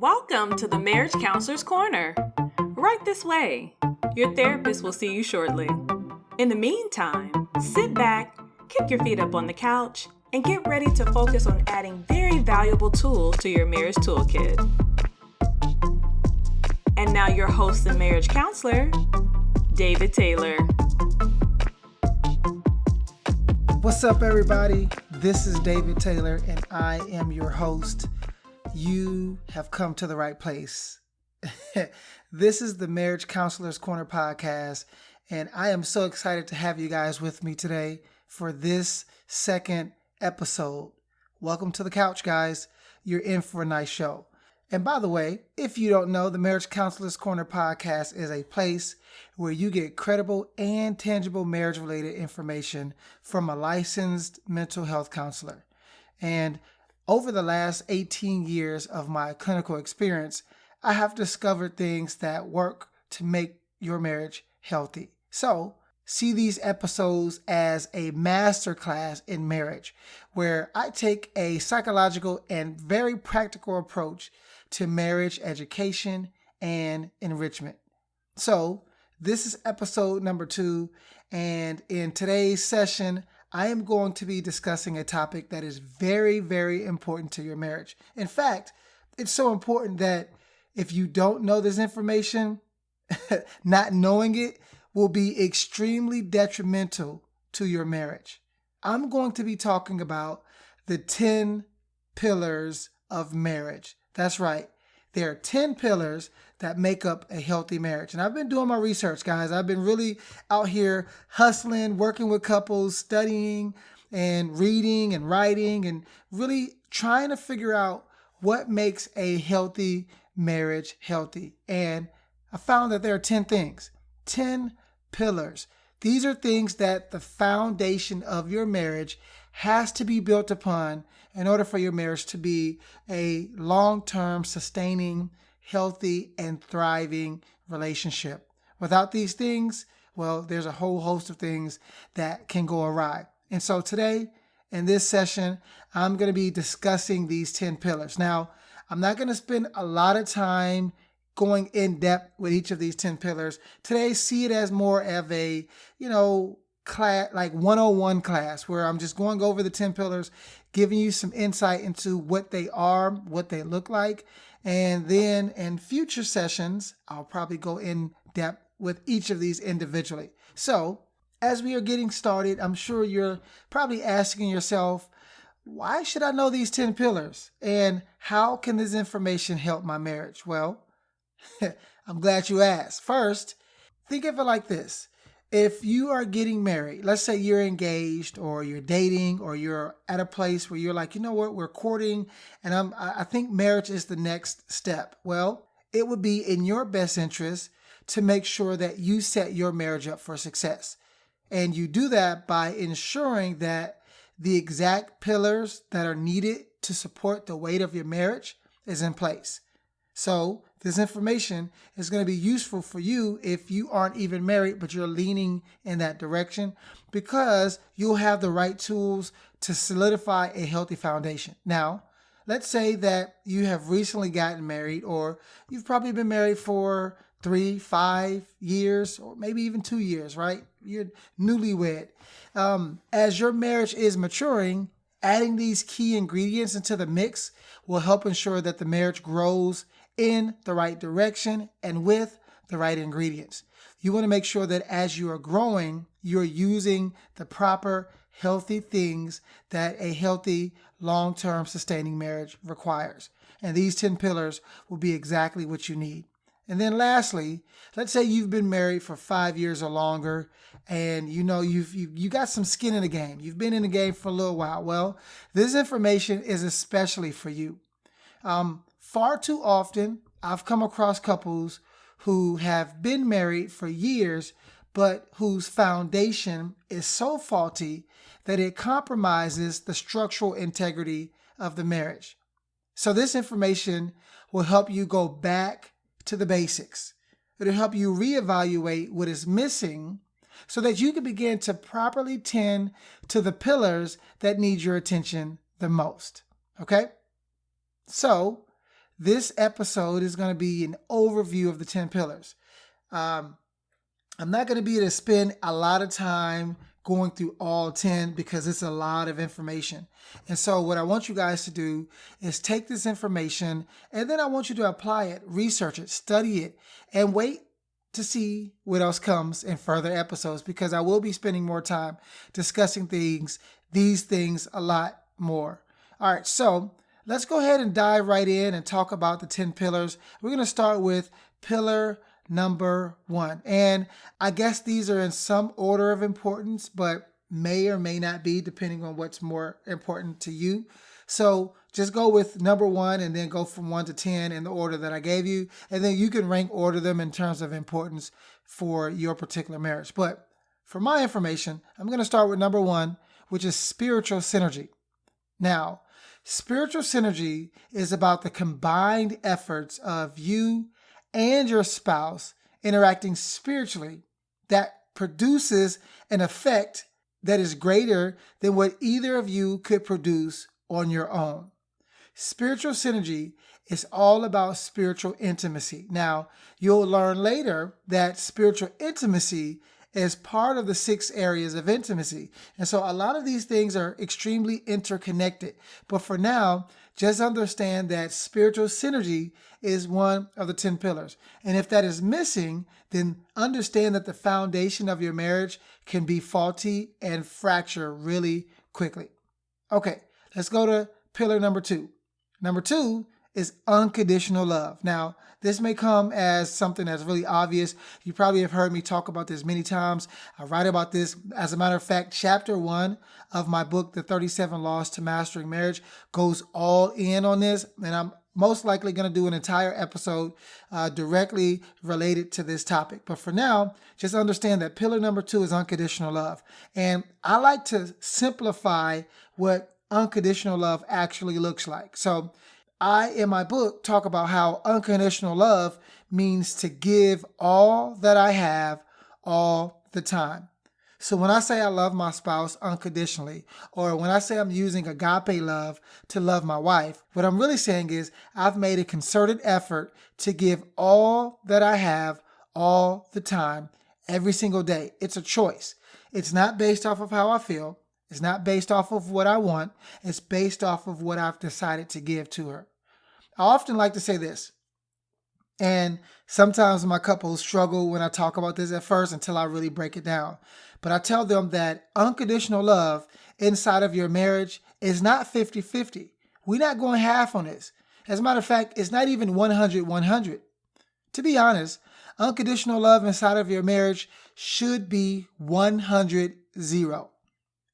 Welcome to the Marriage Counselor's Corner. Right this way. Your therapist will see you shortly. In the meantime, sit back, kick your feet up on the couch, and get ready to focus on adding very valuable tools to your marriage toolkit. And now your host and marriage counselor, David Taylor. What's up, everybody? This is David Taylor, and I am your host. You have come to the right place. This is the Marriage Counselor's Corner podcast, and I am so excited to have you guys with me today for this second episode. Welcome to the couch, guys. You're in for a nice show. And by the way, if you don't know, the Marriage Counselor's Corner podcast is a place where you get credible and tangible marriage-related information from a licensed mental health counselor. And over the last 18 years of my clinical experience, I have discovered things that work to make your marriage healthy. So, see these episodes as a masterclass in marriage, where I take a psychological and very practical approach to marriage education and enrichment. So, this is episode number 2, and in today's session, I am going to be discussing a topic that is very, very important to your marriage. In fact, it's so important that if you don't know this information, not knowing it will be extremely detrimental to your marriage. I'm going to be talking about the 10 pillars of marriage. That's right. There are 10 pillars that make up a healthy marriage. And I've been doing my research, guys. I've been really out here hustling, working with couples, studying and reading and writing and really trying to figure out what makes a healthy marriage healthy. And I found that there are 10 things, 10 pillars. These are things that the foundation of your marriage has to be built upon in order for your marriage to be a long-term, sustaining, healthy, and thriving relationship. Without these things, well, there's a whole host of things that can go awry. And so today, in this session, I'm going to be discussing these 10 pillars. Now, I'm not going to spend a lot of time going in depth with each of these 10 pillars. Today, see it as more of a, class, like 101 class, where I'm just going over the 10 pillars, giving you some insight into what they are, what they look like. And then in future sessions, I'll probably go in depth with each of these individually. So as we are getting started, I'm sure you're probably asking yourself, why should I know these 10 pillars? And how can this information help my marriage? Well, I'm glad you asked. First, think of it like this. If you are getting married, let's say you're engaged or you're dating or you're at a place where you're like, you know what, we're courting and I think marriage is the next step. Well, it would be in your best interest to make sure that you set your marriage up for success. And you do that by ensuring that the exact pillars that are needed to support the weight of your marriage is in place. So this information is going to be useful for you if you aren't even married, but you're leaning in that direction, because you'll have the right tools to solidify a healthy foundation. Now, let's say that you have recently gotten married, or you've probably been married for 3, 5 years, or maybe even 2 years, right? You're newlywed. As your marriage is maturing, adding these key ingredients into the mix will help ensure that the marriage grows in the right direction and with the right ingredients. You want to make sure that as you are growing, you're using the proper healthy things that a healthy, long-term sustaining marriage requires. And these 10 pillars will be exactly what you need. And then lastly, let's say you've been married for 5 years or longer, and you got some skin in the game. You've been in the game for a little while. Well, this information is especially for you. Far too often, I've come across couples who have been married for years, but whose foundation is so faulty that it compromises the structural integrity of the marriage. So this information will help you go back to the basics. It'll help you reevaluate what is missing so that you can begin to properly tend to the pillars that need your attention the most. Okay? So This episode is going to be an overview of the 10 pillars. I'm not going to be able to spend a lot of time going through all 10 because it's a lot of information. And so what I want you guys to do is take this information and then I want you to apply it, research it, study it, and wait to see what else comes in further episodes, because I will be spending more time discussing these things a lot more. All right, so let's go ahead and dive right in and talk about the 10 pillars. We're going to start with pillar number 1. And I guess these are in some order of importance, but may or may not be depending on what's more important to you. So just go with number 1 and then go from 1 to 10 in the order that I gave you. And then you can rank order them in terms of importance for your particular marriage. But for my information, I'm going to start with number 1, which is spiritual synergy. Now, spiritual synergy is about the combined efforts of you and your spouse interacting spiritually that produces an effect that is greater than what either of you could produce on your own. Spiritual synergy is all about spiritual intimacy. Now, you'll learn later that spiritual intimacy is part of the 6 areas of intimacy. And so a lot of these things are extremely interconnected. But for now, just understand that spiritual synergy is one of the 10 pillars. And if that is missing, then understand that the foundation of your marriage can be faulty and fracture really quickly. Okay, let's go to pillar number 2. Number 2 is unconditional love. Now, this may come as something that's really obvious. You probably have heard me talk about this many times. I write about this. As a matter of fact, chapter 1 of my book, The 37 Laws to Mastering Marriage, goes all in on this. And I'm most likely going to do an entire episode directly related to this topic. But for now, just understand that pillar number 2 is unconditional love. And I like to simplify what unconditional love actually looks like. So I, in my book, talk about how unconditional love means to give all that I have all the time. So when I say I love my spouse unconditionally, or when I say I'm using agape love to love my wife, what I'm really saying is I've made a concerted effort to give all that I have all the time, every single day. It's a choice. It's not based off of how I feel. It's not based off of what I want. It's based off of what I've decided to give to her. I often like to say this, and sometimes my couples struggle when I talk about this at first until I really break it down. But I tell them that unconditional love inside of your marriage is not 50-50. We're not going half on this. As a matter of fact, it's not even 100-100. To be honest, unconditional love inside of your marriage should be 100-0.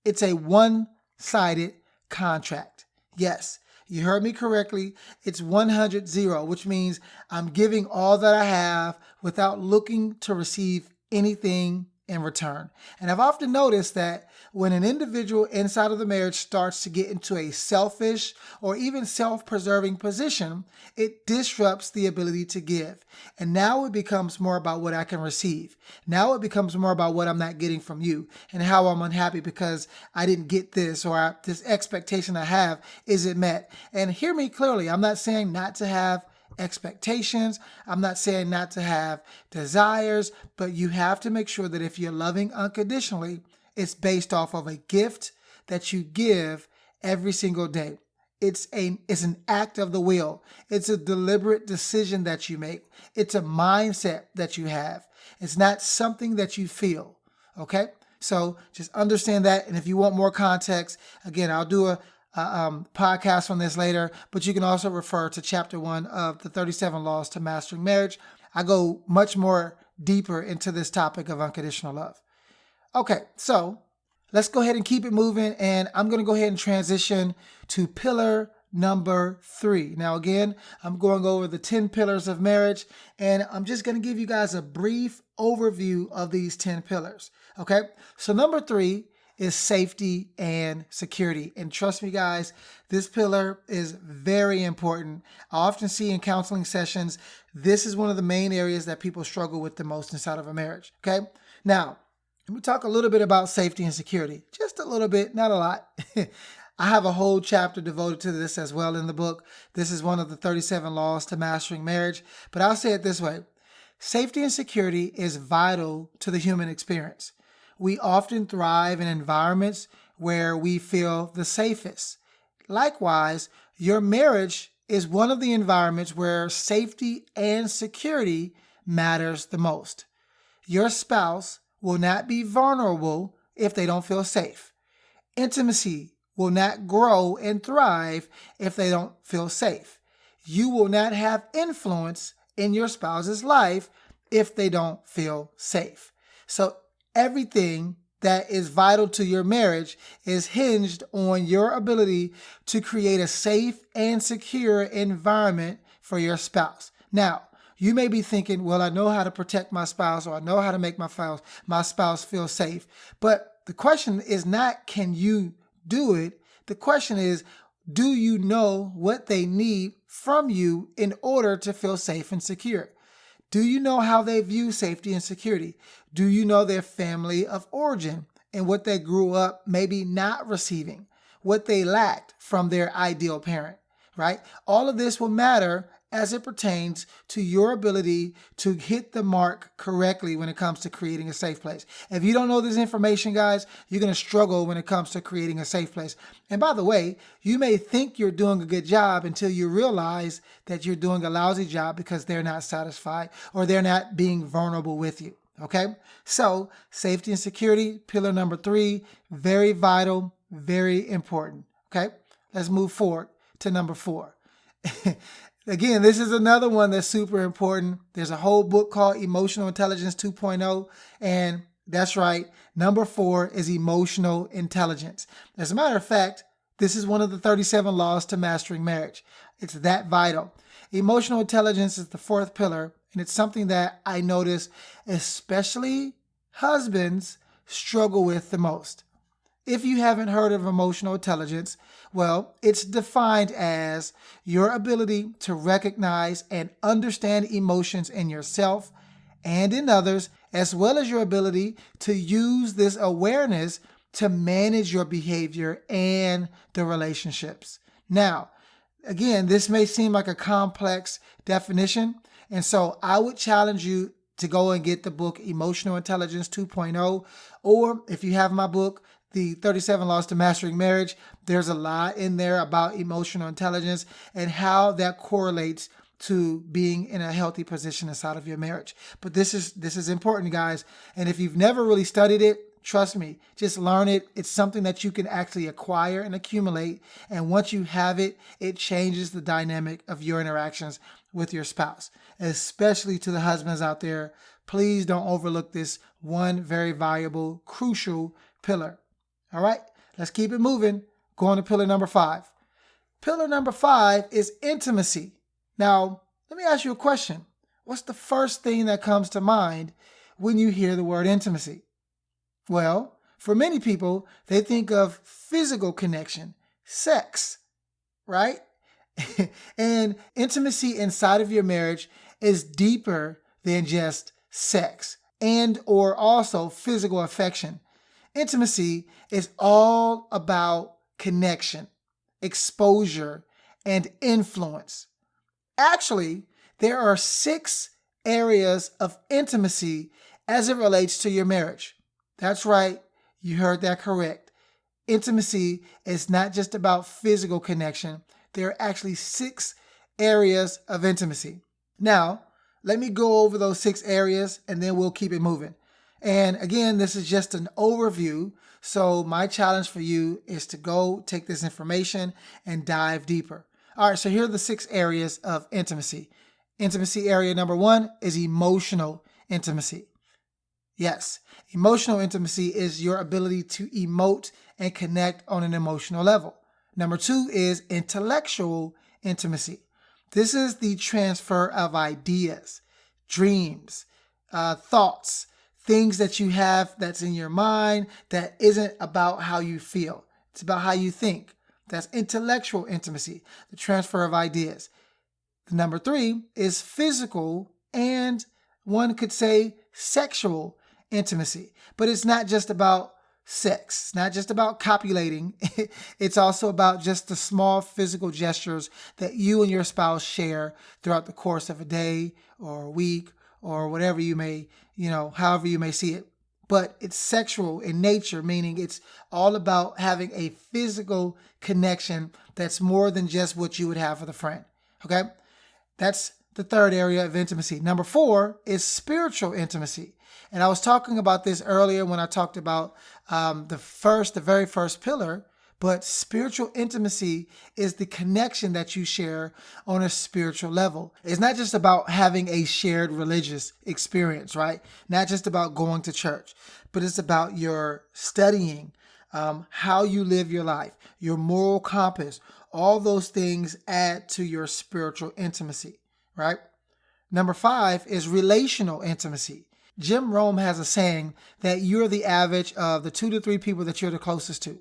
It's a one-sided contract. Yes, you heard me correctly. It's 100-0, which means I'm giving all that I have without looking to receive anything in return. And I've often noticed that when an individual inside of the marriage starts to get into a selfish or even self-preserving position, it disrupts the ability to give. And now it becomes more about what I can receive. Now it becomes more about what I'm not getting from you and how I'm unhappy because I didn't get this, or this expectation I have isn't met. And hear me clearly. I'm not saying not to have expectations. I'm not saying not to have desires, but you have to make sure that if you're loving unconditionally, it's based off of a gift that you give every single day. It's an act of the will. It's a deliberate decision that you make. It's a mindset that you have. It's not something that you feel. Okay? So just understand that. And if you want more context, again, I'll do a podcast on this later, but you can also refer to chapter 1 of the 37 Laws to Mastering Marriage. I go much more deeper into this topic of unconditional love. Okay, so let's go ahead and keep it moving, and I'm going to go ahead and transition to pillar number 3. Now, again, I'm going over the 10 pillars of marriage, and I'm just going to give you guys a brief overview of these 10 pillars. Okay, so number 3 is safety and security. And trust me, guys, this pillar is very important. I often see in counseling sessions, this is one of the main areas that people struggle with the most inside of a marriage. Okay. Now, let me talk a little bit about safety and security. Just a little bit, not a lot. I have a whole chapter devoted to this as well in the book. This is one of the 37 laws to mastering marriage. But I'll say it this way. Safety and security is vital to the human experience. We often thrive in environments where we feel the safest. Likewise, your marriage is one of the environments where safety and security matters the most. Your spouse will not be vulnerable if they don't feel safe. Intimacy will not grow and thrive if they don't feel safe. You will not have influence in your spouse's life if they don't feel safe. So everything that is vital to your marriage is hinged on your ability to create a safe and secure environment for your spouse. Now, you may be thinking, well, I know how to protect my spouse, or I know how to make my spouse feel safe. But the question is not, can you do it? The question is, do you know what they need from you in order to feel safe and secure? Do you know how they view safety and security? Do you know their family of origin and what they grew up maybe not receiving, what they lacked from their ideal parent, right? All of this will matter as it pertains to your ability to hit the mark correctly when it comes to creating a safe place. If you don't know this information, guys, you're going to struggle when it comes to creating a safe place. And by the way, you may think you're doing a good job until you realize that you're doing a lousy job because they're not satisfied or they're not being vulnerable with you. Okay? So safety and security, pillar number 3, very vital, very important. Okay? Let's move forward to number 4. Again, this is another one that's super important. There's a whole book called Emotional Intelligence 2.0, and that's right. Number 4 is emotional intelligence. As a matter of fact, this is one of the 37 laws to mastering marriage. It's that vital. Emotional intelligence is the 4th pillar, and it's something that I notice especially husbands struggle with the most. If you haven't heard of emotional intelligence, well, it's defined as your ability to recognize and understand emotions in yourself and in others, as well as your ability to use this awareness to manage your behavior and the relationships. Now, again, this may seem like a complex definition, and so I would challenge you to go and get the book Emotional Intelligence 2.0, or if you have my book, The 37 Laws to Mastering Marriage, there's a lot in there about emotional intelligence and how that correlates to being in a healthy position inside of your marriage. But this is important, guys. And if you've never really studied it, trust me, just learn it. It's something that you can actually acquire and accumulate. And once you have it, it changes the dynamic of your interactions with your spouse. Especially to the husbands out there, please don't overlook this one very valuable, crucial pillar. All right, let's keep it moving. Go on to pillar number 5. Pillar number 5 is intimacy. Now, let me ask you a question. What's the first thing that comes to mind when you hear the word intimacy? Well, for many people, they think of physical connection, sex, right? And intimacy inside of your marriage is deeper than just sex and or also physical affection. Intimacy is all about connection, exposure, and influence. Actually, there are 6 areas of intimacy as it relates to your marriage. That's right, you heard that correct. Intimacy is not just about physical connection. There are actually 6 areas of intimacy. Now, let me go over those 6 areas and then we'll keep it moving. And again, this is just an overview. So my challenge for you is to go take this information and dive deeper. All right, so here are the 6 areas of intimacy. Intimacy area number 1 is emotional intimacy. Yes, emotional intimacy is your ability to emote and connect on an emotional level. Number 2 is intellectual intimacy. This is the transfer of ideas, dreams, thoughts, things that you have that's in your mind that isn't about how you feel. It's about how you think. That's intellectual intimacy, the transfer of ideas. The number 3 is physical and one could say sexual intimacy. But it's not just about sex. It's not just about copulating. It's also about just the small physical gestures that you and your spouse share throughout the course of a day or a week or whatever you may, however you may see it. But it's sexual in nature, meaning it's all about having a physical connection that's more than just what you would have with a friend. Okay? That's the third area of intimacy. Number 4 is spiritual intimacy. And I was talking about this earlier when I talked about the very first pillar. But spiritual intimacy is the connection that you share on a spiritual level. It's not just about having a shared religious experience, right? Not just about going to church, but it's about your studying, how you live your life, your moral compass. All those things add to your spiritual intimacy, right? Number 5 is relational intimacy. Jim Rohn has a saying that you're the average of the 2 to 3 people that you're the closest to.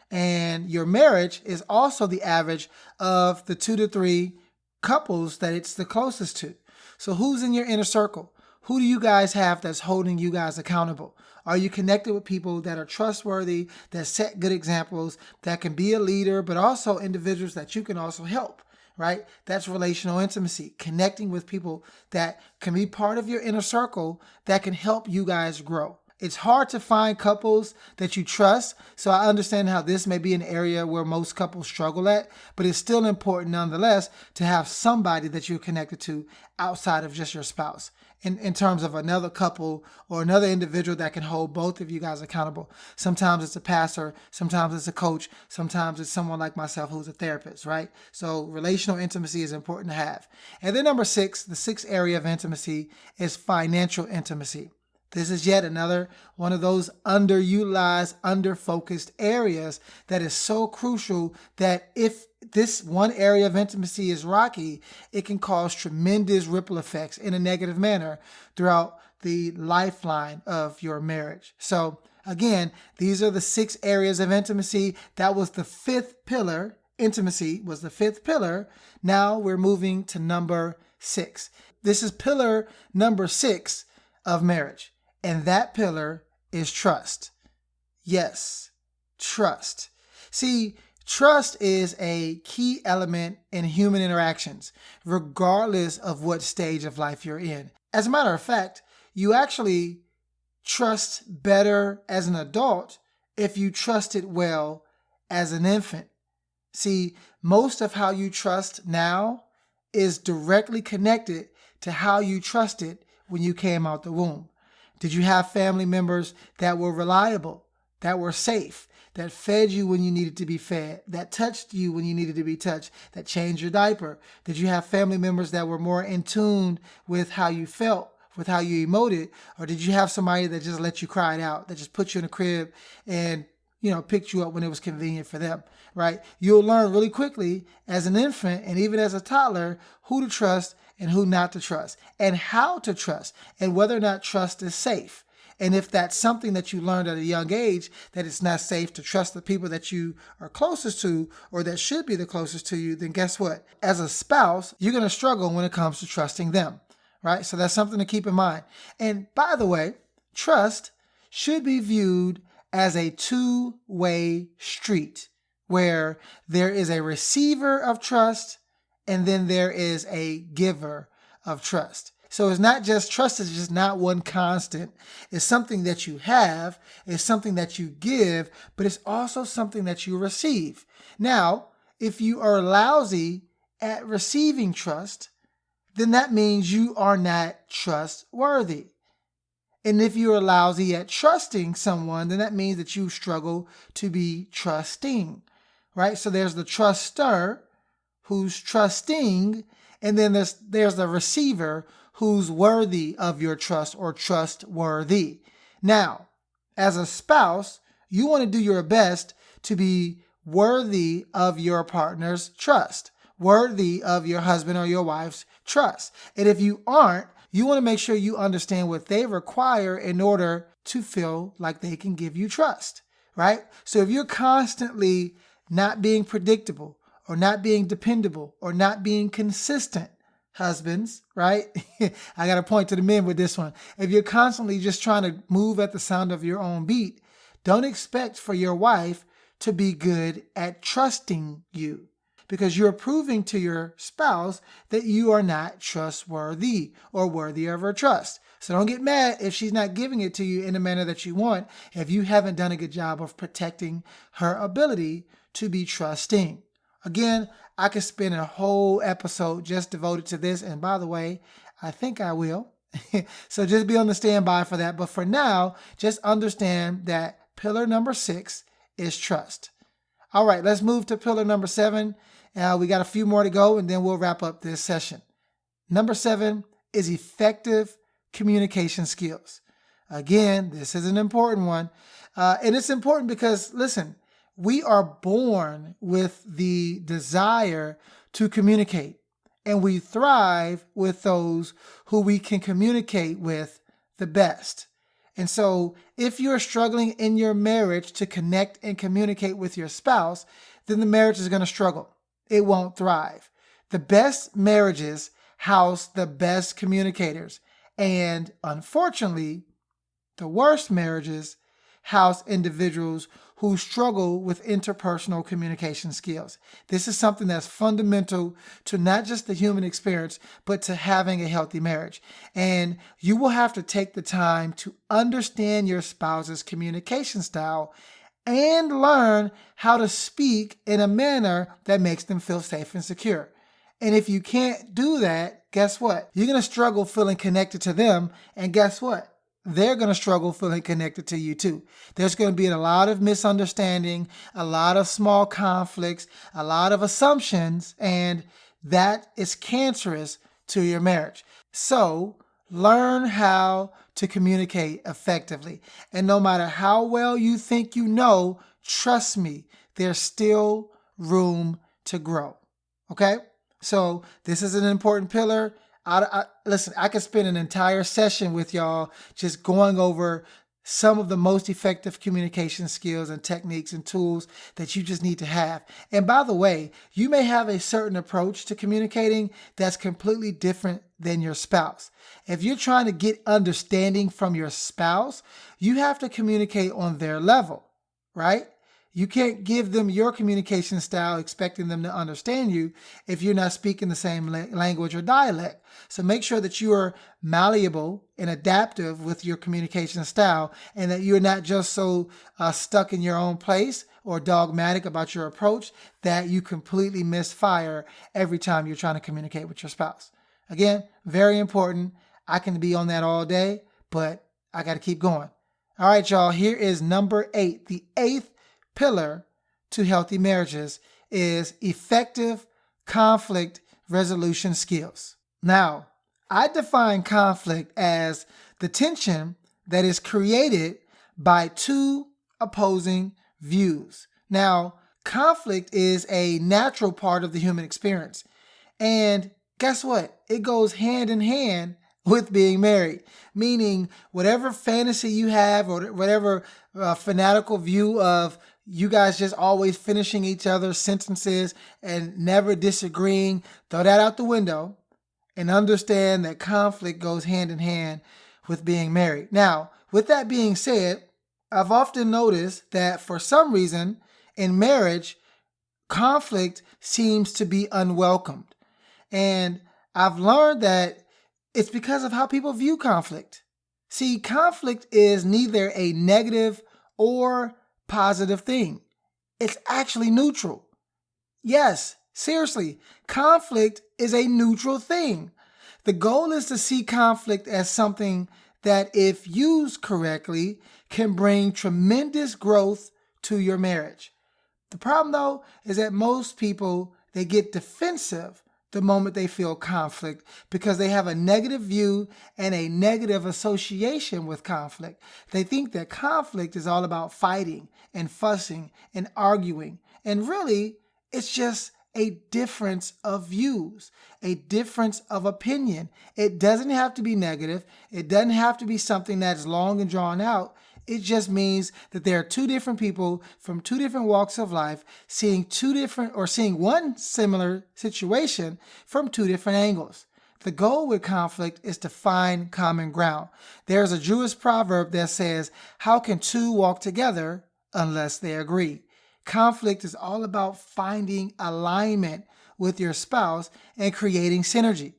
And your marriage is also the average of the 2 to 3 couples that it's the closest to. So who's in your inner circle? Who do you guys have that's holding you guys accountable? Are you connected with people that are trustworthy, that set good examples, that can be a leader, but also individuals that you can also help, right? That's relational intimacy, connecting with people that can be part of your inner circle that can help you guys grow. It's hard to find couples that you trust, so I understand how this may be an area where most couples struggle at, but it's still important nonetheless to have somebody that you're connected to outside of just your spouse, in terms of another couple or another individual that can hold both of you guys accountable. Sometimes it's a pastor, sometimes it's a coach, sometimes it's someone like myself who's a therapist, right? So relational intimacy is important to have. And then number 6, the 6th area of intimacy is financial intimacy. This is yet another one of those underutilized, underfocused areas that is so crucial that if this one area of intimacy is rocky, it can cause tremendous ripple effects in a negative manner throughout the lifeline of your marriage. So again, these are the 6 areas of intimacy. That was the 5th pillar. Intimacy was the 5th pillar. Now we're moving to number 6. This is pillar number 6 of marriage. And that pillar is trust. Yes, trust. See, trust is a key element in human interactions, regardless of what stage of life you're in. As a matter of fact, you actually trust better as an adult if you trusted well as an infant. See, most of how you trust now is directly connected to how you trusted when you came out the womb. Did you have family members that were reliable, that were safe, that fed you when you needed to be fed, that touched you when you needed to be touched, that changed your diaper? Did you have family members that were more in tune with how you felt, with how you emoted? Or did you have somebody that just let you cry it out, that just put you in a crib and, picked you up when it was convenient for them, right? You'll learn really quickly as an infant and even as a toddler who to trust and who not to trust, and how to trust, and whether or not trust is safe. And if that's something that you learned at a young age, that it's not safe to trust the people that you are closest to or that should be the closest to you, then guess what? As a spouse, you're going to struggle when it comes to trusting them, right? So that's something to keep in mind. And by the way, trust should be viewed as a two-way street where there is a receiver of trust and then there is a giver of trust. So it's not just trust is just not one constant. It's something that you have, it's something that you give, but it's also something that you receive. Now, if you are lousy at receiving trust, then that means you are not trustworthy. And if you are lousy at trusting someone, then that means that you struggle to be trusting, right? So there's the truster who's trusting, and then there's the receiver who's worthy of your trust or trustworthy. Now, as a spouse, you want to do your best to be worthy of your partner's trust, worthy of your husband or your wife's trust. And if you aren't, you want to make sure you understand what they require in order to feel like they can give you trust, right? So if you're constantly not being predictable or not being dependable or not being consistent, husbands, right? I got to point to the men with this one. If you're constantly just trying to move at the sound of your own beat, Don't expect for your wife to be good at trusting you, because you're proving to your spouse that you are not trustworthy or worthy of her trust. So don't get mad if she's not giving it to you in the manner that you want, if you haven't done a good job of protecting her ability to be trusting. Again, I could spend a whole episode just devoted to this. And by the way, I think I will. So just be on the standby for that. But for now, just understand that pillar number 6 is trust. All right, let's move to pillar number 7. We got a few more to go, and then we'll wrap up this session. Number 7 is effective communication skills. Again, this is an important one. And it's important because, listen, we are born with the desire to communicate, and we thrive with those who we can communicate with the best. And so if you're struggling in your marriage to connect and communicate with your spouse, then the marriage is going to struggle. It won't thrive. The best marriages house the best communicators. And unfortunately, the worst marriages house individuals who struggle with interpersonal communication skills. This is something that's fundamental to not just the human experience, but to having a healthy marriage. And you will have to take the time to understand your spouse's communication style and learn how to speak in a manner that makes them feel safe and secure. And if you can't do that, guess what? You're going to struggle feeling connected to them. And guess what? They're going to struggle feeling connected to you too. There's going to be a lot of misunderstanding, a lot of small conflicts, a lot of assumptions, and that is cancerous to your marriage. So learn how to communicate effectively. And no matter how well you think you know, trust me, there's still room to grow. Okay? So this is an important pillar. Listen, I could spend an entire session with y'all just going over some of the most effective communication skills and techniques and tools that you just need to have. And by the way, you may have a certain approach to communicating that's completely different than your spouse. If you're trying to get understanding from your spouse, you have to communicate on their level, right? You can't give them your communication style expecting them to understand you if you're not speaking the same language or dialect. So make sure that you are malleable and adaptive with your communication style, and that you're not just so stuck in your own place or dogmatic about your approach that you completely misfire every time you're trying to communicate with your spouse. Again, very important. I can be on that all day, but I got to keep going. All right, y'all, here is number 8, the 8th pillar to healthy marriages is effective conflict resolution skills. Now, I define conflict as the tension that is created by two opposing views. Now, conflict is a natural part of the human experience. And guess what? It goes hand in hand with being married, meaning whatever fantasy you have or whatever fanatical view of you guys just always finishing each other's sentences and never disagreeing, throw that out the window and understand that conflict goes hand in hand with being married. Now, with that being said, I've often noticed that for some reason in marriage, conflict seems to be unwelcomed. And I've learned that it's because of how people view conflict. See, conflict is neither a negative or positive thing. It's actually neutral. Yes, seriously, conflict is a neutral thing. The goal is to see conflict as something that, if used correctly, can bring tremendous growth to your marriage. The problem, though, is that most people, they get defensive the moment they feel conflict because they have a negative view and a negative association with conflict. They think that conflict is all about fighting and fussing and arguing. And really, it's just a difference of views, a difference of opinion. It doesn't have to be negative. It doesn't have to be something that's long and drawn out. It just means that there are two different people from two different walks of life seeing one similar situation from two different angles. The goal with conflict is to find common ground. There's a Jewish proverb that says, "How can two walk together unless they agree?" Conflict is all about finding alignment with your spouse and creating synergy.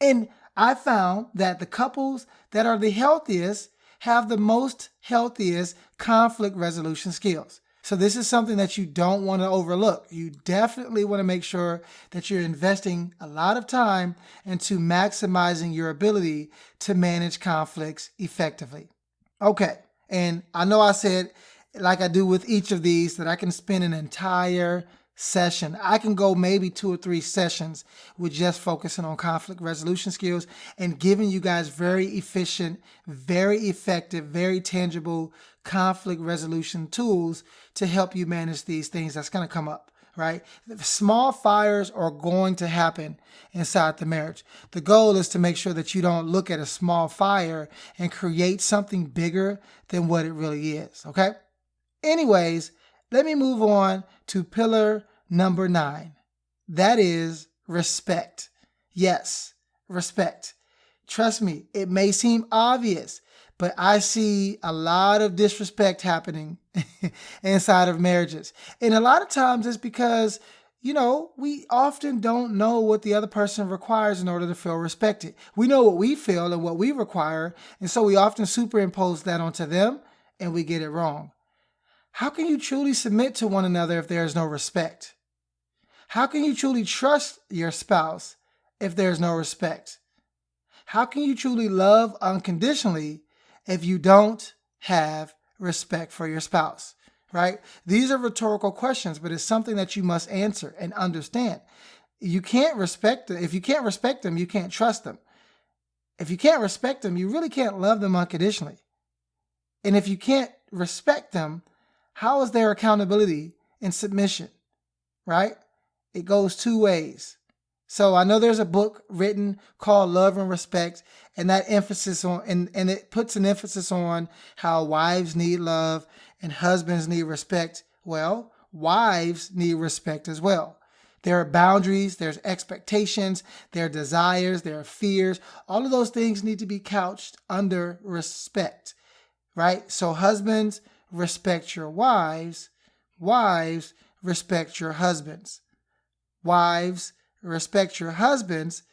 And I found that the couples that are the healthiest have the most healthiest conflict resolution skills. So this is something that you don't want to overlook. You definitely want to make sure that you're investing a lot of time into maximizing your ability to manage conflicts effectively. Okay, and I know I said, like I do with each of these, that I can spend an entire session. I can go maybe 2 or 3 sessions with just focusing on conflict resolution skills and giving you guys very efficient, very effective, very tangible conflict resolution tools to help you manage these things that's going to come up, right? Small fires are going to happen inside the marriage. The goal is to make sure that you don't look at a small fire and create something bigger than what it really is, okay? Anyways, let me move on to pillar number 9. That is respect. Yes, respect. Trust me, it may seem obvious, but I see a lot of disrespect happening inside of marriages. And a lot of times it's because, we often don't know what the other person requires in order to feel respected. We know what we feel and what we require, and so we often superimpose that onto them and we get it wrong. How can you truly submit to one another if there is no respect? How can you truly trust your spouse if there's no respect? How can you truly love unconditionally if you don't have respect for your spouse, right? These are rhetorical questions, but it's something that you must answer and understand. You can't respect them. If you can't respect them, you can't trust them. If you can't respect them, you really can't love them unconditionally. And if you can't respect them, how is there accountability and submission, right? It goes 2 ways. So I know there's a book written called Love and Respect, and that emphasis on, and it puts an emphasis on how wives need love and husbands need respect. Well, wives need respect as well. There are boundaries, there's expectations, there are desires, there are fears. All of those things need to be couched under respect, right? So husbands, respect your wives. Wives, respect your husbands. Wives, respect your husbands.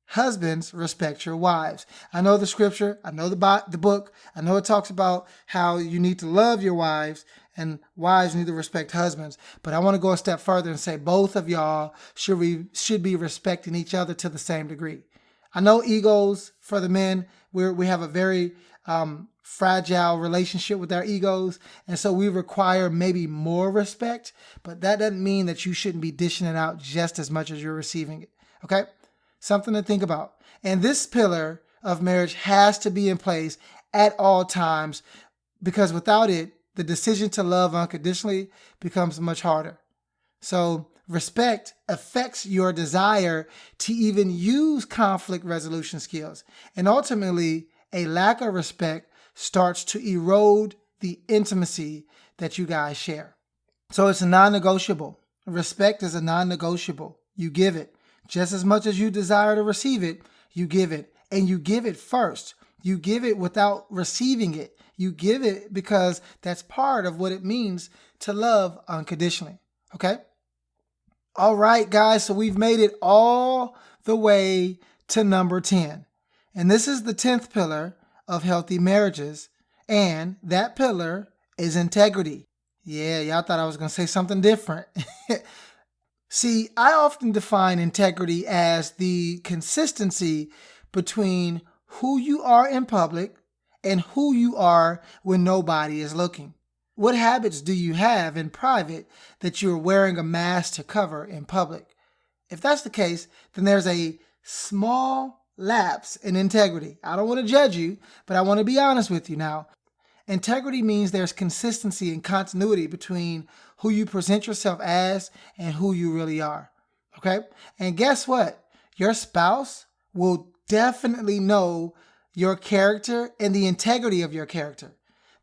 Husbands, respect your wives. I know the scripture. I know the book. I know it talks about how you need to love your wives and wives need to respect husbands. But I want to go a step further and say both of y'all should be respecting each other to the same degree. I know egos for the men. We have a very fragile relationship with our egos. And so we require maybe more respect, but that doesn't mean that you shouldn't be dishing it out just as much as you're receiving it. Okay? Something to think about. And this pillar of marriage has to be in place at all times because without it, the decision to love unconditionally becomes much harder. So respect affects your desire to even use conflict resolution skills. And ultimately, a lack of respect starts to erode the intimacy that you guys share. So it's a non-negotiable. Respect is a non-negotiable. You give it. Just as much as you desire to receive it, you give it. And you give it first. You give it without receiving it. You give it because that's part of what it means to love unconditionally. Okay? All right, guys. So we've made it all the way to number 10. And this is the 10th pillar of healthy marriages. And that pillar is integrity. Yeah, y'all thought I was going to say something different. See, I often define integrity as the consistency between who you are in public and who you are when nobody is looking. What habits do you have in private that you're wearing a mask to cover in public? If that's the case, then there's a small lapse in integrity. I don't want to judge you, but I want to be honest with you now. Integrity means there's consistency and continuity between who you present yourself as and who you really are. Okay? And guess what? Your spouse will definitely know your character and the integrity of your character.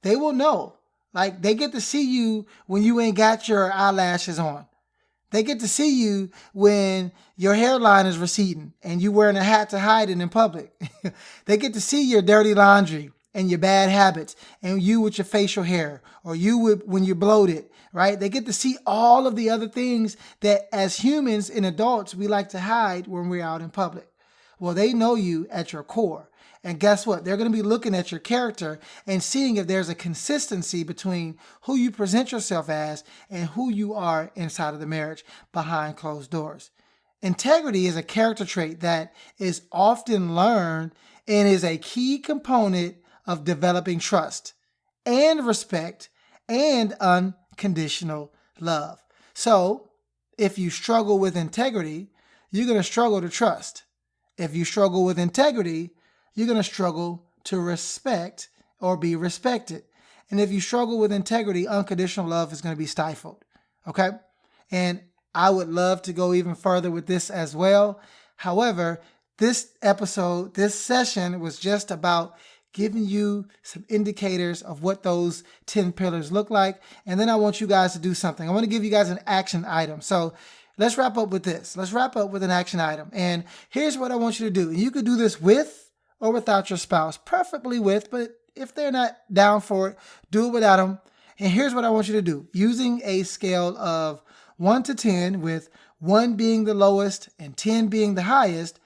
They will know. Like, they get to see you when you ain't got your eyelashes on. They get to see you when your hairline is receding and you wearing a hat to hide it in public. They get to see your dirty laundry and your bad habits and you with your facial hair or you when you're bloated, right? They get to see all of the other things that as humans and adults, we like to hide when we're out in public. Well, they know you at your core. And guess what? They're going to be looking at your character and seeing if there's a consistency between who you present yourself as and who you are inside of the marriage behind closed doors. Integrity is a character trait that is often learned and is a key component of developing trust and respect and unconditional love. So if you struggle with integrity, you're going to struggle to trust. If you struggle with integrity, you're going to struggle to respect or be respected. And if you struggle with integrity, unconditional love is going to be stifled. Okay? And I would love to go even further with this as well. However, this episode, this session was just about giving you some indicators of what those 10 pillars look like. And then I want you guys to do something. I want to give you guys an action item. So let's wrap up with this. Let's wrap up with an action item. And here's what I want you to do. You could do this with or without your spouse, preferably with, but if they're not down for it, do it without them. And here's what I want you to do. Using a scale of 1 to 10, with 1 being the lowest and 10 being the highest,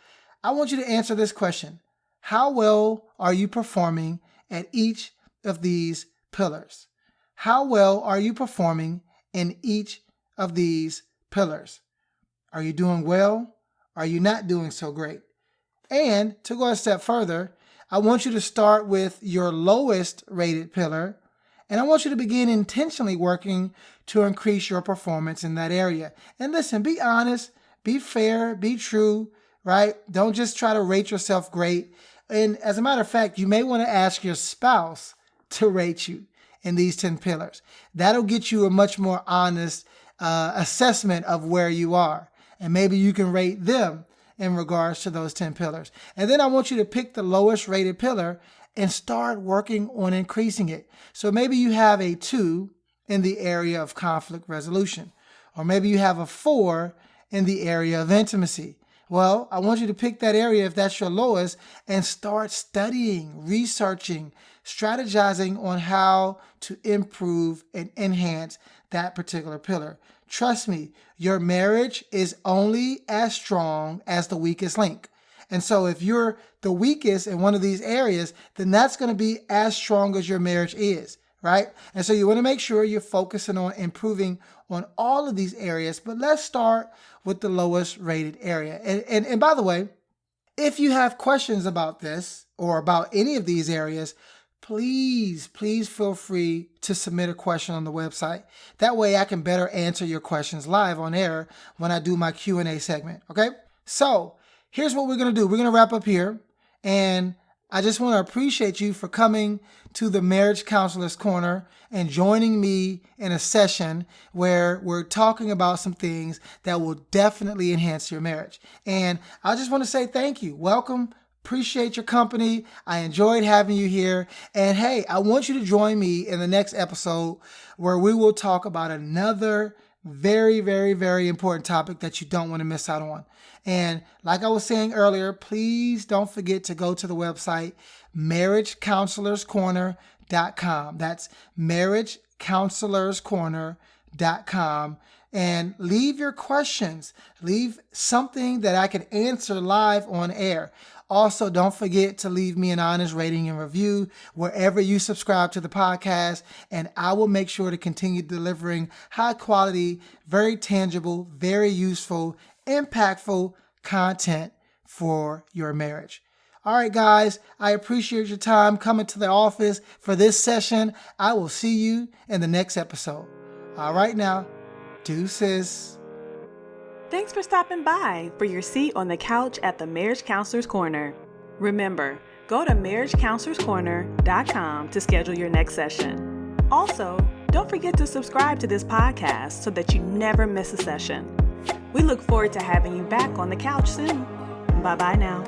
I want you to answer this question. How well are you performing at each of these pillars? How well are you performing in each of these pillars? Are you doing well? Are you not doing so great? And to go a step further, I want you to start with your lowest rated pillar, and I want you to begin intentionally working to increase your performance in that area. And listen, be honest, be fair, be true, right? Don't just try to rate yourself great. And as a matter of fact, you may want to ask your spouse to rate you in these 10 pillars. That'll get you a much more honest assessment of where you are. And maybe you can rate them in regards to those 10 pillars. And then I want you to pick the lowest rated pillar and start working on increasing it. So maybe you have a 2 in the area of conflict resolution, or maybe you have a 4 in the area of intimacy. Well, I want you to pick that area if that's your lowest and start studying, researching, strategizing on how to improve and enhance that particular pillar. Trust me, your marriage is only as strong as the weakest link. And so if you're the weakest in one of these areas, then that's going to be as strong as your marriage is, right? And so you want to make sure you're focusing on improving on all of these areas. But let's start with the lowest rated area. And by the way, if you have questions about this or about any of these areas, please feel free to submit a question on the website. That way I can better answer your questions live on air when I do my Q&A segment, okay? So here's what we're going to do. We're going to wrap up here. And I just want to appreciate you for coming to the Marriage Counselor's Corner and joining me in a session where we're talking about some things that will definitely enhance your marriage. And I just want to say thank you. Welcome. Appreciate your company. I enjoyed having you here. And hey, I want you to join me in the next episode where we will talk about another very, very, very important topic that you don't want to miss out on. And like I was saying earlier, please don't forget to go to the website, marriagecounselorscorner.com. That's marriagecounselorscorner.com. And leave your questions. Leave something that I can answer live on air. Also, don't forget to leave me an honest rating and review wherever you subscribe to the podcast, and I will make sure to continue delivering high quality, very tangible, very useful, impactful content for your marriage. All right, guys, I appreciate your time coming to the office for this session. I will see you in the next episode. All right, now, deuces. Thanks for stopping by for your seat on the couch at the Marriage Counselor's Corner. Remember, go to marriagecounselorscorner.com to schedule your next session. Also, don't forget to subscribe to this podcast so that you never miss a session. We look forward to having you back on the couch soon. Bye-bye now.